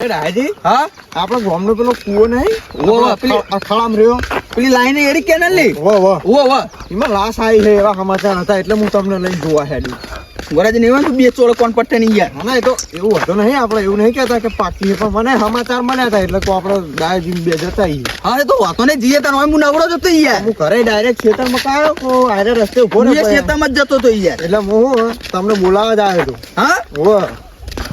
રાયજી હા આપણો ગામનો પેલો કૂવો નહીં અખાડામાં રહ્યો પેલી લાઈન એડી કેનલ ની એમાં લાશ આવી છે એવા સમાચાર હતા એટલે હું તમને લઈને જોવા હેડી વરાજ નહીં હોય બે ચોળો કોણ પટ્ટે નહીં યાર ના એ તો એવું હતું નહીં આપણે એવું નહીં કહેતા કે પાકી પણ મને સમાચાર મળ્યા હતા એટલે તો આપણે દાયજી બે જતા હા એ તો વાતો ને જીએ તને હું નવરો જતો યાર હું ઘરે ડાયરેક્ટ ખેતરમાં કાયો કો આરે રસ્તે ઉભો ને ખેતરમાં જ જતો તો યાર એટલે હું તમને બોલાવવા જ આવ્યો હતો હા ઓ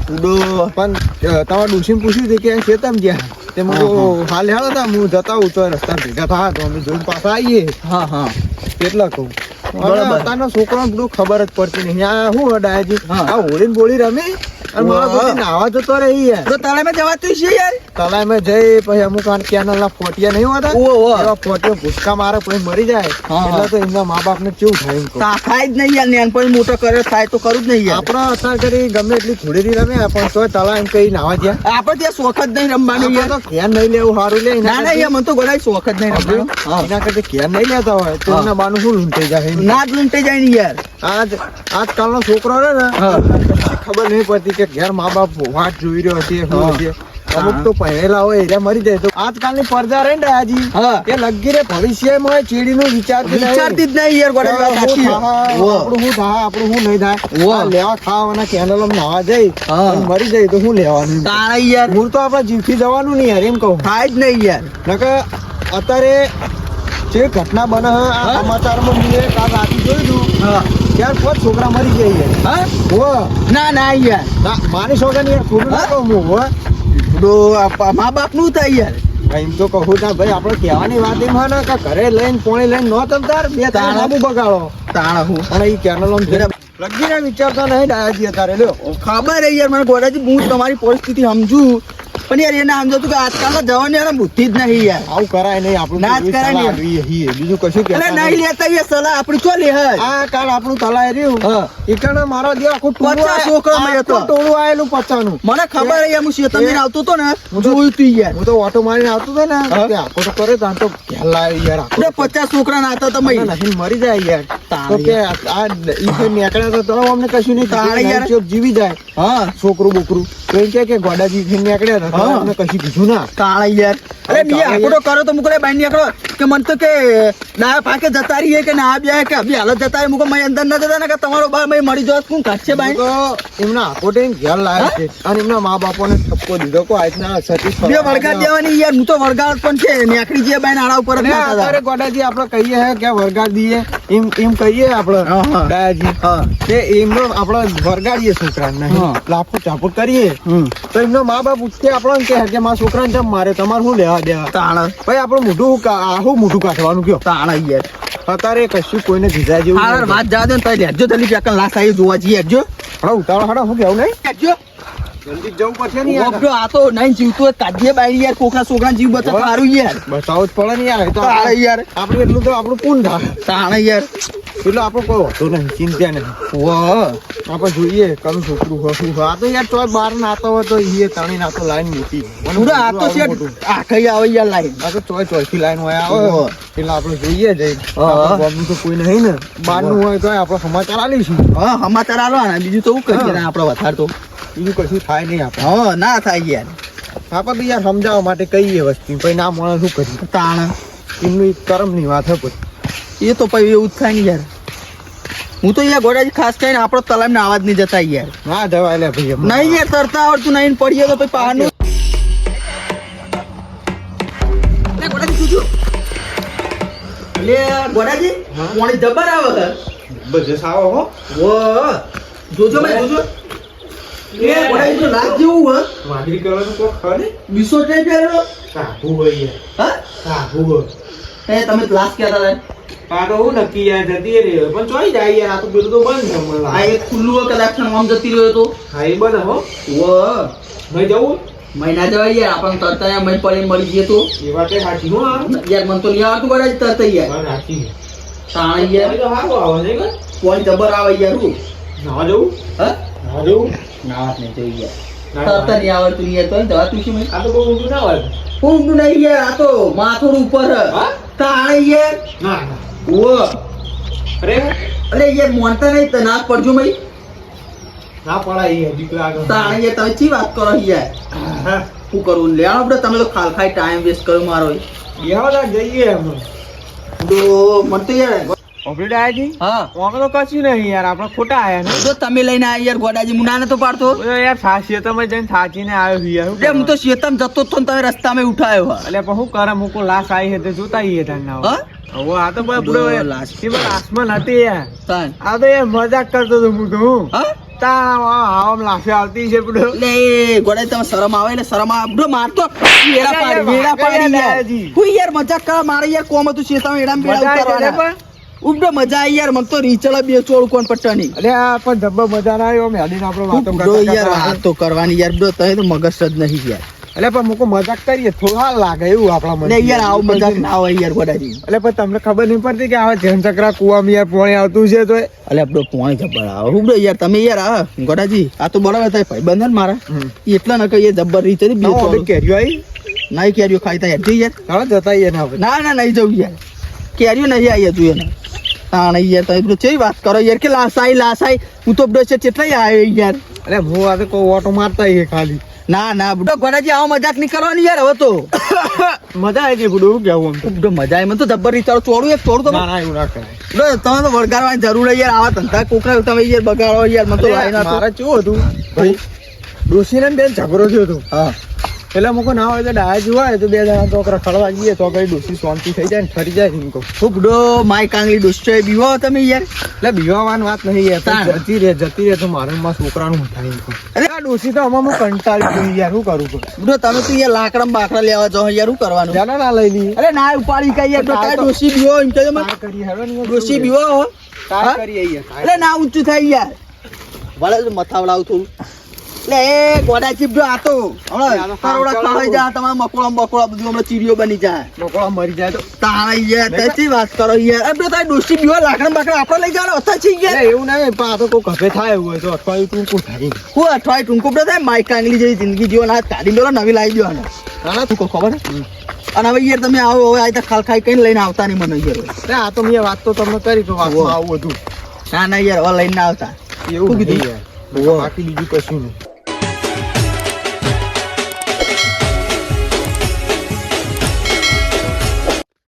ઉડો પણ તમારા ડુસીને પૂછ્યું હતું કે ખેતરમાં ગયા તે હું હાલ હેડો હતા હું જતા હું તો રસ્તા ભેગા થયા તો અમે જોઈને પાછા આવીએ હા હા કેટલા કહું અત્યારના છોકરાને બધું ખબર જ પડતી નહીં આ શું ડાયાજી આ હોળી ને બોળી રમે અને મારા બધું નાવા જતો રહી યાર તો તળાવમાં જવાતું છે યાર તળાવમાં જઈ પછી અમુક કેનલ ના ફોટિયા નહીં હોતા એવા ફોટિયા ભૂસકા મારે પછી મરી જાય એટલે તો એમના મા બાપ ને કેવું થાય થાય જ નહીં યાર નાનપણ મોટો કરે થાય તો કરું જ નહીં યાર આપડે અત્યાર કરી ગમે એટલી થોડી રમે પણ તો તળાવ એમ કઈ નાવા ગયા આપડે ત્યાં શોખ જ નહીં રમવાનું યાર તો ઘેર નહીં લેવું સારું લે ના ના યાર મને તો ગોળાઈ શોખ જ નહીં રમવાનું એના કરતા ઘેર નહીં લેતા હોય તો એના બાનું શું લૂંટાઈ જાય ના જ લૂંટાઈ જાય ને યાર આજકાલનો છોકરો રહે ને ખબર નહીં પડતી કે ઘેર મા બાપ વાટ જોઈ રહ્યો છે અમુક તો પહેરેલા હોય એટલે મરી જાય તો આજકાલની પડદા રહી ને હાજી એ લગી રે ભવિષ્યમાં ચેડી નું વિચારતી જ નહીં યાર આપણું શું થાય આપણું શું નહીં થાય લેવા ખાવાના કેનલ નાવા જઈ મરી જાય તો શું લેવાનું તારા યાર મૂળ તો આપડે જીવથી જવાનું નહીં યાર એમ કહું થાય જ નહીં યાર નકર અત્યારે જે ઘટના બને આ સમાચારમાં મેં કાલ રાતે જોયું હતું ત્યાર પાંચ છોકરા મરી જાય યાર ના ના યાર ના મારી છોકરા યાર ખોટું ના કહું હું તો મા બાપ નું થાય યાર એમ તો કહું ના ભાઈ આપડે કહેવાની વાત એમ હોય ને કે ઘરે લઈને પોણી લઈને નો તમતાર બે ત્રણ લાંબુ બગાડો તાણા હું અને એ કેનલ લગીને વિચારતા નહીં ડાયાજી અત્યારે લ્યો ખબર યાર મને ગોડાજી હું તમારી પરિસ્થિતિ સમજુ પણ યાર એને સમજો કે આજકાલના જવાન યાર બુદ્ધિ જ નહીં યાર આવું કરાય નહીં આપણું ના જ કરાય બીજું કશું કે નહીં લેતા યાર સલાહ આપણી ચો લે આ કાલ આપણું તલાય રહ્યું એકણા મારા જે આખું ટોળું આયેલું પચાનું મને ખબર યાર હું શેતન આવતો તો ને જોયું તું યાર હું તો ઓટો મારીને આવતો હતો ને કે આખો તો કરે તો ઘેર લાવ્યો યાર 50 છોકરા ના હતા તમે નથી મરી જાય યાર તો કે આ ઈ નીકળ્યા તો અમને કશું નહીં તાણે યાર જીવી જાય છોકરું બોકરું તો એમ કે ગોડાજી થી નીકળ્યા અમને કશું કીધું ના તાણે યાર અરે મેં આખો કરો તો મુકડે બાઈ નીકળો કે મન તો કે ના પાકે જતા રહીએ કે ના બે કે અભી હાલત જતા રહી મુકો મેં અંદર ન જતા ને કે તમારો બા મેં મરી જોત કોણ કાઢશે બાઈ તો એમના આખોટે ઘેર લાવ્યા છે અને એમના મા બાપોને ઠપકો દીધો કો આજના સતીશ બે વળગાડ દેવાની યાર હું તો વળગાડ પણ છે નેકડી જે બાઈ નાળા ઉપર જ ના અરે ગોડાજી આપણે કહીએ હે કે વળગાડ દઈએ એમ કહીએ આપણે ડાયાજી કે એમનો આપણે વળગાડીએ છોકરાને લાફો ચાપો કરીએ તો એમનો મા બાપ ઉઠતે આપણને કે મારા છોકરાને જેમ મારે તમારે શું લેવા દેવા તાણ ભાઈ આપણું મોઢું આહું મોઢું કાઢવાનું કયો તાણ યાર અત્યારે કશું કોઈને જીજા જેવું વાત જા દે ને લેજો જલ્દી પેકન લાશ આવી જોવા જઈએ હેજો હડો ઉતાવળ હડો હું કેવું નહીં હેજો જલ્દી જવું પડશે ને યાર આ તો નહીં જીવતો કાઢીએ બાઈ યાર કોકના છોકરા જીવ બચત સારું યાર બતાવો જ પડે ને યાર તો યાર આપણે એટલું તો આપણું પૂન થાય તાણ યાર એટલે આપણું કોઈ હોતું નહીં ચિંતા નહીં આપણે જોઈએ કમ છોકરું હશું આ તો યાર ચોય બાર નાતો હોય તો એ તણી નાતો લાઈન મોટી આ તો છે આખી આવે યાર લાઈન આ તો ચોથી લાઈન હોય આવે એટલે આપણે જોઈએ જઈ ગામનું તો કોઈ નહીં ને બહારનું હોય તો આપણે સમાચાર આલીશું સમાચાર આલો ને બીજું તો શું કરીએ આપણે વધારે તો બીજું કશું થાય નહીં આપણે ના થાય યાર આપણે તો યાર સમજાવવા માટે કહીએ વસ્તુ પછી ના મળે શું કરીએ તાણ એમની કરમની વાત હે પછી એ તો પછી એવું જ થાય ને યાર હું તો યાર ગોડાજી ખાસ કરીને આપણો તલામ ને આવાજ નહીં જતા યાર ના જવાય લે ભાઈ નહીં યાર તરતા આવડતું નહીં પડીએ તો પછી પહાડનું લે ગોડાજી પાણી જબર આવે બજે સાવો હો જોજો ભાઈ જોજો એ ગોડાજી તો લાગ જેવું હે માગરી કરવાનું કોઈ ખરે બીસો ટ્રેન પેલો સાબુ હોય હા સાબુ હોય એ તમે ક્લાસ કહેતા હતા પાડો હું નક્કી યાર જતી રે પણ ચોઈ જાય યાર આ તો બધું તો બંધ છે મને આ એક ખુલ્લું કદાચ આમ જતી રહ્યો તો હા એ બને હો મેં જવું મહિના જવાય યાર આપણને તરતા મહિને પડે મળી જઈએ તો એ વાત સાચી હો યાર મને તો નહીં આવતું ગોડાજી તરતા યાર સાચી તાણ યાર તો સારું આવે ને કોઈ જબર આવે યાર હું ના જવું હા ના જવું નાવા નહીં જોઈ યાર તરતા નહીં આવડતું યાર તો જવાતું શું આ તો બહુ ઊંધું ના હોય ઊંધું નહીં યાર આ તો માથું ઉપર તાણ યાર ના ઓ અરે અરે યાર મોનતા નહીં તનાસ પડજો મઈ ના પડાય હજી કોઈ આગળ તાણે યાર તમે ચી વાત કરો યાર હા શું કરવું લે આપણે તમે તો ખાલ ખાઈ ટાઈમ વેસ્ટ કર્યો મારો બેહવા જઈએ અમે તો મને તો યાર ઓપરેટ આયાજી હા અમે તો કશું નહીં યાર આપણે ખોટા આયા ને જો તમે લઈને આયા યાર ગોડાજી હું ના નતો પાડતો બધો યાર સાચી તમે જઈને સાચીને આવ્યો યાર લે હું તો શેતમ જતો જ તો ને તમે રસ્તામાં ઉઠાયો હા એટલે પણ શું કરે મૂકો લાશ આવી છે તે જોતા આવીએ તાર ના હા હવે આ તો પૂરો લાશ. આસમાન હતી યાર તાન આ તો યાર મજાક કરતો હતો હું તો હું હા આમ લાશે આવતી છે પૂરો લે ગોડાજી તમે શરમ આવે એટલે શરમ આવે બ્રો મારતો વેડા પાડી યાર હું યાર મજાક કર મારે યાર કોમ હતું શેતમ એડામ બેડા ઉતારવાના ઉબડો મજા આવી યાર મને તો રીચલા બે ચોળ કોણ પટ્ટાની અરે આ પણ જબ્બર મજા ના આવ્યો મેડીને આપણે વાતો બ્રો યાર કરતા વાત તો કરવાની યાર બ્રો તમે તો મગજ જ નહીં યાર એટલે પણ મૂકો મજાક કરીએ થોડું હાલ લાગે એવું આપણા મને લે યાર આવું મજાક ના હોય યાર ગોડાજી એટલે પણ તમને ખબર નહીં પડતી કે આવા જેન ચક્રા કુવામાં યાર પાણી આવતું છે તો અલે બ્રો પોણી જબ્બર આવે હું બ્રો યાર તમે યાર આ ગોડાજી આ તો બરાબર થાય ભાઈ બંધન મારા એટલા ન કહીએ જબ્બર રીત હતી બે ચોળ કેરીઓ આવી નહીં કેરીઓ ખાઈ તા યાર જઈ યાર હવે જતા આવીએ ને આપણે ના ના નહીં જવું યાર કેરીઓ નહીં આવી તું એને હા નહીં યાર તમે બ્રો કેવી વાત કરો યાર કે લાસાઈ હું તો બ્રો છે કેટલાય આવ્યો યાર અરે હું આ તો કોઈ ઓટો મારતા આવીએ ખાલી ના ના બ્રો ગોડાજી આવો મજાક નહીં કરવાની યાર હવે તો મજા આવી ગઈ બધું કેવું આમ બ્રો મજા આવી મને તો જબ્બર રીત ચોડું એક ચોડું તો તો ના ના એવું ના કરાય બ્રો તમે તો વળગાડવાની જરૂર નહીં યાર આવા ધંધા કોકરા તમે યાર બગાડો યાર મને તો લાઈ ના મારે કેવું હતું ભાઈ ડોશીને ને બેન ઝઘડો થયો હતો હા એટલે મૂકો ના હોય તો ડાયા જોવાય તો બે જણા છોકરા ખડવા જઈએ તો કઈ ડોશી શાંતિ થઈ જાય ને ફરી જાય એમ કહું ખૂબ ડો માય કાંગલી ડોસ્ટો બીવો તમે યાર એટલે બીવાવાની વાત નહીં યાર તાણ. પણ જતી રહે તો મારે મારા છોકરાનું થાય એમ કહું અરે આ ડોશી તો આમાં હું કંટાળી ગઈ યાર શું કરું છું બ્રો તમે તો યાર લાકડા બાકડા લેવા જાઓ યાર શું કરવાનું ચાલો ના લઈ લઈએ અરે ના ઉપાડી કઈ યાર તો કાંઈ ડોસી બીવો એમ કહે કાં કરીએ હેડો ને ડોસી બીવો હો કાં હા? કરીએ યાર અરે ના ઊંચું થાય યાર ભલે મથાવડાવું થોડું લે એ ગોડાજી બ્રો આ તો હમણાં કરોડા ખવાઈ જા તમારા મકોડા બકોડા બધું હમણાં ચીરીઓ બની જાય મોકળા મરી જાય તો તારા યાર તેચી વાત કરો યાર અરે બ્રો તારી ડોસી બીવો લાકડા બાકડા આપણે લઈ જવાનો હતા છે યાર અરે એવું નહીં પણ આ તો કોઈ ઘરે થાય એવું હોય તો અઠવાડિયું ટૂંકું થાય હું અઠવાડિયે ટૂંકો બ્રો થાય માય કાંગલી જેવી જિંદગી જીવો ના કાઢી બેલો નવી લાવી દો ને ના તું ખબર હે? અને હવે યાર તમે આવો હવે આ ખાલ ખાઈ કઈ લઈને આવતા નહીં મને યાર અરે આ તો મેં વાત તો તમને કરી તો વાતમાં આવું હતું ના ના યાર હવે લઈને ના આવતા એવું શું કીધું? કીધું યાર બાકી બીજું કશું નહીં